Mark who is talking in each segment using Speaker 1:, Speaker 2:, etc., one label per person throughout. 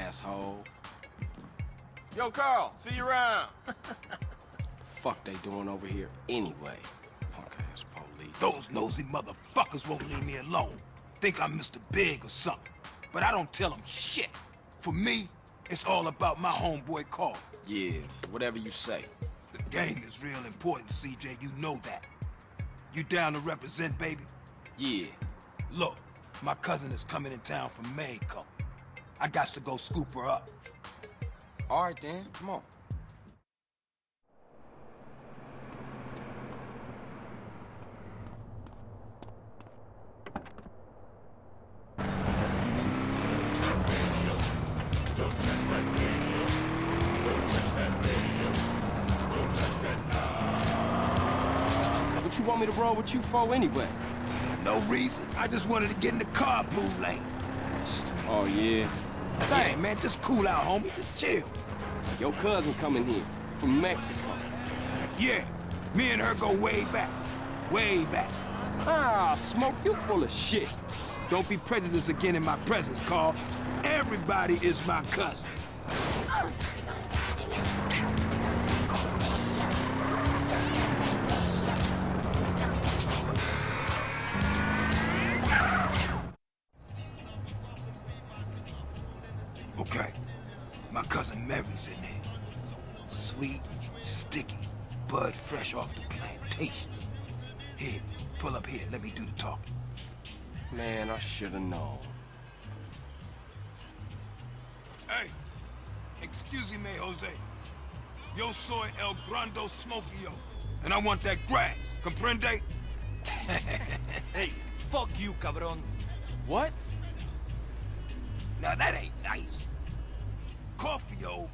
Speaker 1: asshole.
Speaker 2: Yo, Carl, see you around.
Speaker 1: Fuck they doing over here anyway? Punk-ass police.
Speaker 3: Those nosy motherfuckers won't leave me alone. Think I'm Mr. Big or something. But I don't tell them shit. For me, it's all about my homeboy Carl.
Speaker 1: Yeah, whatever you say.
Speaker 3: The game is real important, CJ, you know that. You down to represent, baby?
Speaker 1: Yeah.
Speaker 3: Look, my cousin is coming in town from Mexico. I got to go scoop her up.
Speaker 1: All right, then. Come on. What you want me to roll with you for anyway?
Speaker 3: No reason. I just wanted to get in the carpool lane.
Speaker 1: Oh, yeah?
Speaker 3: Hey, man, just cool out, homie. Just chill.
Speaker 1: Your cousin coming here from Mexico.
Speaker 3: Yeah, me and her go way back. Way back.
Speaker 1: Ah, Smoke, you full of shit.
Speaker 3: Don't be prejudiced again in my presence, Carl. Everybody is my cousin. Okay, my cousin Mary's in there. Sweet, sticky, bud fresh off the plantation. Here, pull up here, let me do the talking.
Speaker 1: Man, I should've known.
Speaker 3: Hey, excuse me, Jose. Yo soy el grando smokio, and I want that grass, comprende?
Speaker 4: Hey, fuck you, cabron.
Speaker 1: What?
Speaker 3: Now that ain't nice. Coffee-o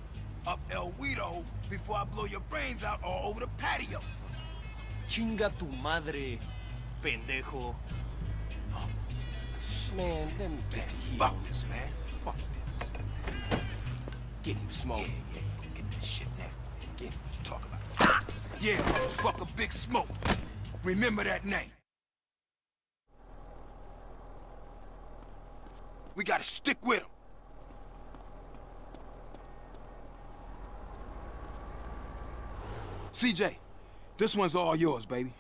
Speaker 3: up El Guido before I blow your brains out all over the patio.
Speaker 4: Chinga tu madre, pendejo.
Speaker 1: Man, let me get to here.
Speaker 3: Fuck this, man.
Speaker 1: Fuck this. Get him, Smoke.
Speaker 3: Yeah, go get that shit now. Get him, what you talking about? Yeah, motherfucker, Big Smoke. Remember that name. We gotta stick with him. CJ, this one's all yours, baby.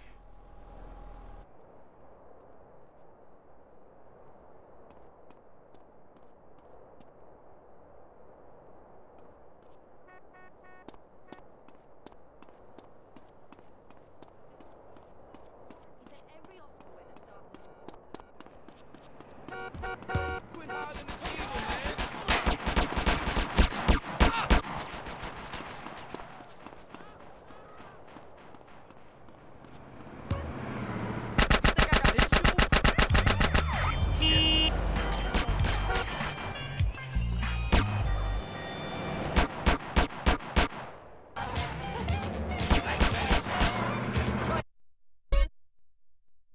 Speaker 5: He said every Oscar winner started.